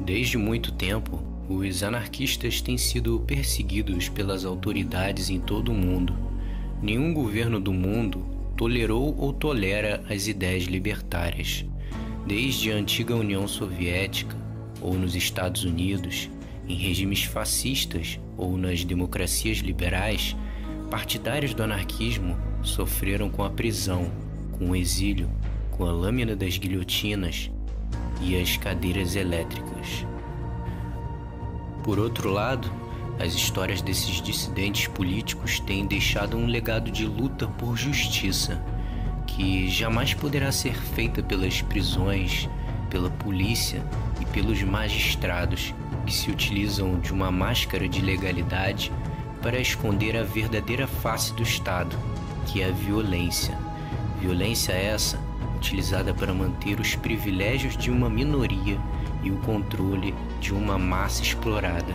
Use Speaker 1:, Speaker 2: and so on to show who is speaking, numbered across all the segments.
Speaker 1: Desde muito tempo, os anarquistas têm sido perseguidos pelas autoridades em todo o mundo. Nenhum governo do mundo tolerou ou tolera as ideias libertárias. Desde a antiga União Soviética, ou nos Estados Unidos, em regimes fascistas ou nas democracias liberais, partidários do anarquismo sofreram com a prisão, com o exílio, com a lâmina das guilhotinas e as cadeiras elétricas. Por outro lado, as histórias desses dissidentes políticos têm deixado um legado de luta por justiça, que jamais poderá ser feita pelas prisões, pela polícia e pelos magistrados que se utilizam de uma máscara de legalidade para esconder a verdadeira face do Estado, que é a violência. Violência essa utilizada para manter os privilégios de uma minoria e o controle de uma massa explorada.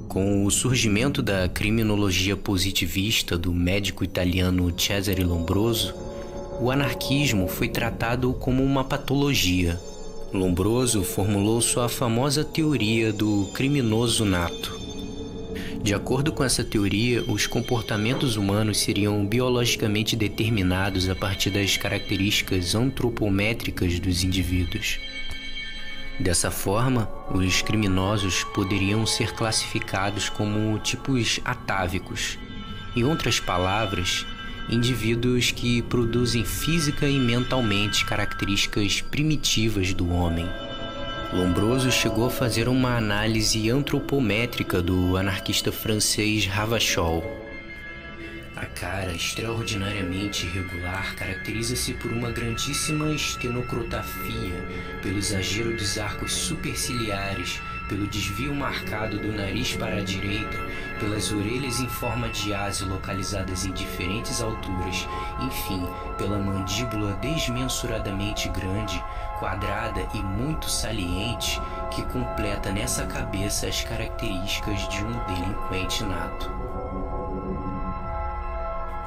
Speaker 1: Com o surgimento da criminologia positivista do médico italiano Cesare Lombroso, o anarquismo foi tratado como uma patologia. Lombroso formulou sua famosa teoria do criminoso nato. De acordo com essa teoria, os comportamentos humanos seriam biologicamente determinados a partir das características antropométricas dos indivíduos. Dessa forma, os criminosos poderiam ser classificados como tipos atávicos. Em outras palavras, indivíduos que produzem física e mentalmente características primitivas do homem. Lombroso chegou a fazer uma análise antropométrica do anarquista francês Ravachol. A cara extraordinariamente irregular caracteriza-se por uma grandíssima estenocrotafia, pelo exagero dos arcos superciliares, pelo desvio marcado do nariz para a direita, pelas orelhas em forma de ase localizadas em diferentes alturas, enfim, pela mandíbula desmensuradamente grande, quadrada e muito saliente, que completa nessa cabeça as características de um delinquente nato.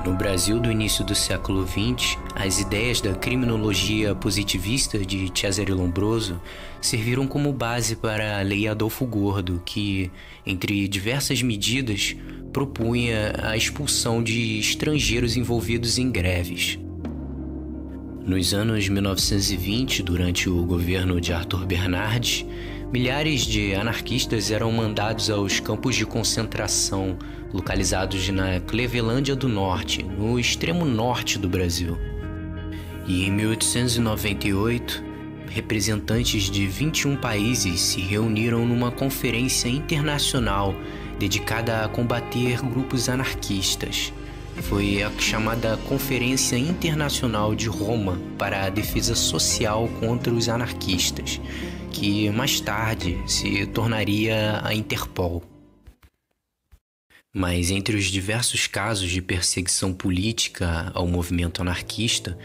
Speaker 1: No Brasil do início do século XX, as ideias da criminologia positivista de Cesare Lombroso serviram como base para a Lei Adolfo Gordo, que, entre diversas medidas, propunha a expulsão de estrangeiros envolvidos em greves. Nos anos 1920, durante o governo de Arthur Bernardes, milhares de anarquistas eram mandados aos campos de concentração localizados na Clevelândia do Norte, no extremo norte do Brasil. E em 1898, representantes de 21 países se reuniram numa conferência internacional dedicada a combater grupos anarquistas. Foi a chamada Conferência Internacional de Roma para a Defesa Social contra os Anarquistas, que mais tarde se tornaria a Interpol. Mas entre os diversos casos de perseguição política ao movimento anarquista,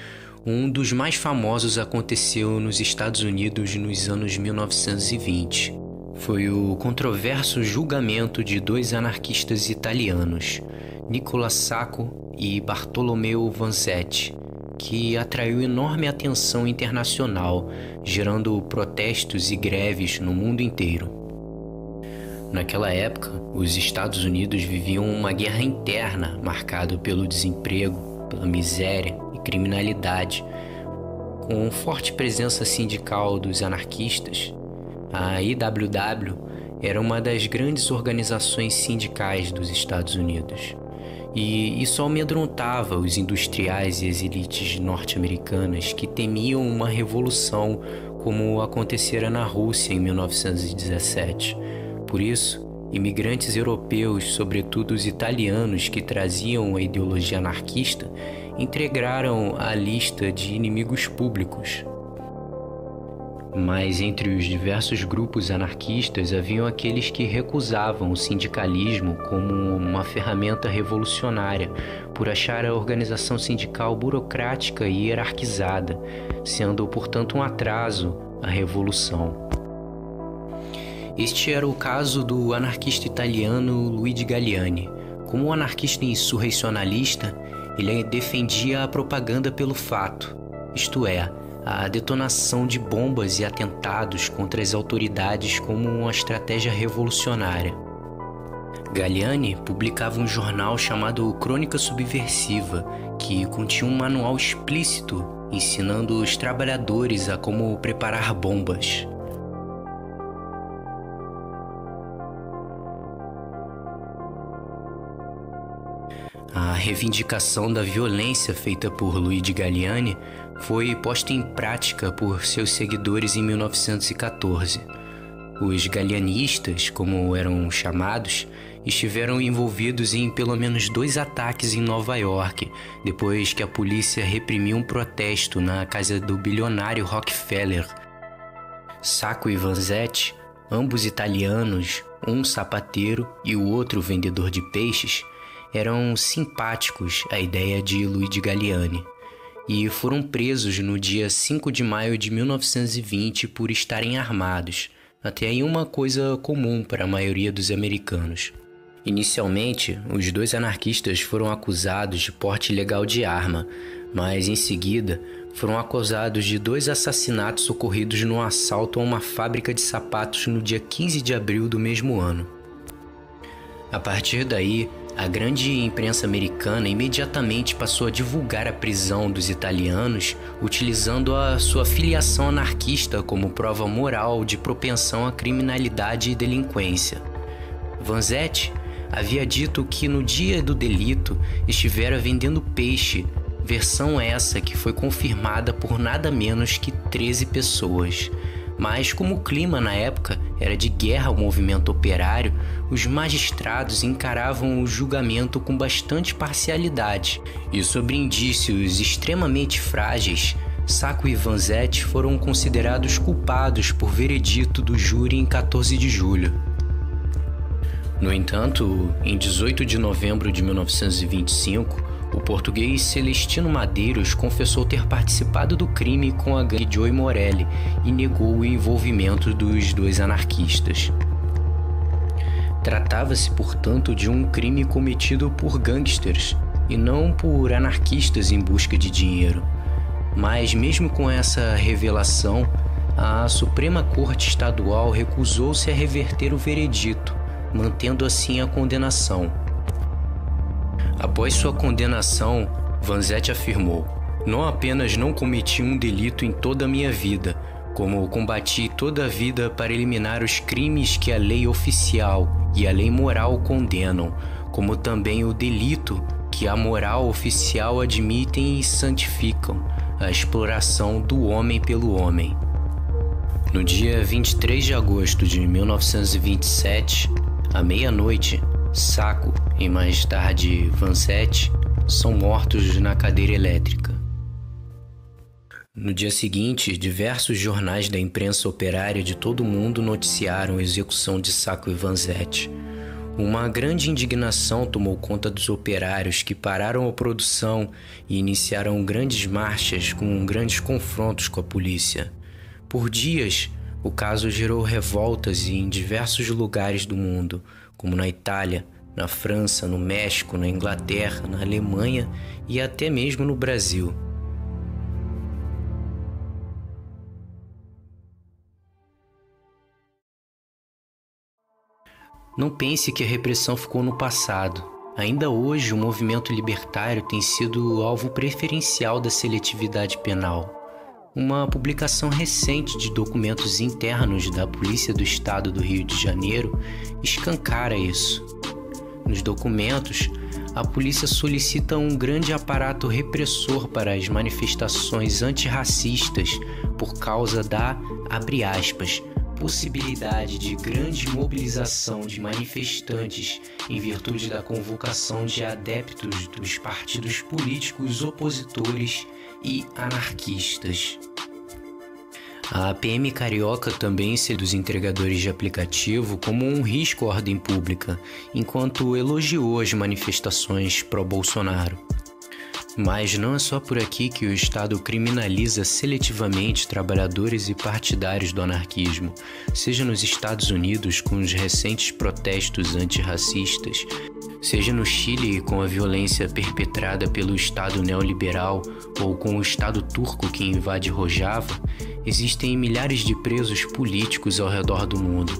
Speaker 1: um dos mais famosos aconteceu nos Estados Unidos nos anos 1920. Foi o controverso julgamento de dois anarquistas italianos, Nicola Sacco e Bartolomeo Vanzetti, que atraiu enorme atenção internacional, gerando protestos e greves no mundo inteiro. Naquela época, os Estados Unidos viviam uma guerra interna marcada pelo desemprego, pela miséria e criminalidade. Com forte presença sindical dos anarquistas, a IWW era uma das grandes organizações sindicais dos Estados Unidos. E isso amedrontava os industriais e as elites norte-americanas que temiam uma revolução como acontecera na Rússia em 1917. Por isso, imigrantes europeus, sobretudo os italianos que traziam a ideologia anarquista, integraram a lista de inimigos públicos. Mas entre os diversos grupos anarquistas haviam aqueles que recusavam o sindicalismo como uma ferramenta revolucionária, por achar a organização sindical burocrática e hierarquizada, sendo, portanto, um atraso à revolução. Este era o caso do anarquista italiano Luigi Galliani. Como um anarquista insurrecionalista, ele defendia a propaganda pelo fato, isto é, a detonação de bombas e atentados contra as autoridades como uma estratégia revolucionária. Galliani publicava um jornal chamado Crônica Subversiva, que continha um manual explícito ensinando os trabalhadores a como preparar bombas. A reivindicação da violência feita por Luigi Galliani foi posta em prática por seus seguidores em 1914. Os gallianistas, como eram chamados, estiveram envolvidos em pelo menos 2 ataques em Nova York, depois que a polícia reprimiu um protesto na casa do bilionário Rockefeller. Sacco e Vanzetti, ambos italianos, um sapateiro e o outro vendedor de peixes, eram simpáticos à ideia de Luigi Galliani e foram presos no dia 5 de maio de 1920 por estarem armados, até aí uma coisa comum para a maioria dos americanos. Inicialmente, os 2 anarquistas foram acusados de porte ilegal de arma, mas em seguida foram acusados de 2 assassinatos ocorridos num assalto a uma fábrica de sapatos no dia 15 de abril do mesmo ano. A partir daí, a grande imprensa americana imediatamente passou a divulgar a prisão dos italianos, utilizando a sua filiação anarquista como prova moral de propensão à criminalidade e delinquência. Vanzetti havia dito que no dia do delito estivera vendendo peixe, versão essa que foi confirmada por nada menos que 13 pessoas. Mas como o clima na época era de guerra ao movimento operário, os magistrados encaravam o julgamento com bastante parcialidade. E sobre indícios extremamente frágeis, Sacco e Vanzetti foram considerados culpados por veredito do júri em 14 de julho. No entanto, em 18 de novembro de 1925, o português Celestino Madeiros confessou ter participado do crime com a gangue Joey Morelli e negou o envolvimento dos 2 anarquistas. Tratava-se, portanto, de um crime cometido por gangsters e não por anarquistas em busca de dinheiro. Mas, mesmo com essa revelação, a Suprema Corte Estadual recusou-se a reverter o veredito, mantendo assim a condenação. Após sua condenação, Vanzetti afirmou: "Não apenas não cometi um delito em toda a minha vida, como combati toda a vida para eliminar os crimes que a lei oficial e a lei moral condenam, como também o delito que a moral oficial admitem e santificam, a exploração do homem pelo homem." No dia 23 de agosto de 1927, à meia-noite, Sacco e mais tarde Vanzetti são mortos na cadeira elétrica. No dia seguinte, diversos jornais da imprensa operária de todo o mundo noticiaram a execução de Sacco e Vanzetti. Uma grande indignação tomou conta dos operários que pararam a produção e iniciaram grandes marchas com grandes confrontos com a polícia. Por dias, o caso gerou revoltas em diversos lugares do mundo, como na Itália, na França, no México, na Inglaterra, na Alemanha e até mesmo no Brasil. Não pense que a repressão ficou no passado. Ainda hoje, o movimento libertário tem sido alvo preferencial da seletividade penal. Uma publicação recente de documentos internos da Polícia do Estado do Rio de Janeiro escancara isso. Nos documentos, a polícia solicita um grande aparato repressor para as manifestações antirracistas por causa da, abre aspas, possibilidade de grande mobilização de manifestantes em virtude da convocação de adeptos dos partidos políticos opositores e anarquistas. A PM carioca também se dos entregadores de aplicativo como um risco à ordem pública, enquanto elogiou as manifestações pró-Bolsonaro. Mas não é só por aqui que o Estado criminaliza seletivamente trabalhadores e partidários do anarquismo, seja nos Estados Unidos com os recentes protestos antirracistas, seja no Chile com a violência perpetrada pelo Estado neoliberal ou com o Estado turco que invade Rojava. Existem milhares de presos políticos ao redor do mundo.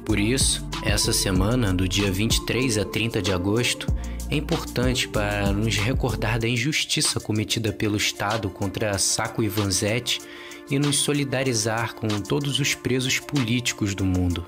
Speaker 1: Por isso, essa semana, do dia 23 a 30 de agosto, é importante para nos recordar da injustiça cometida pelo Estado contra Sacco e Vanzetti e nos solidarizar com todos os presos políticos do mundo.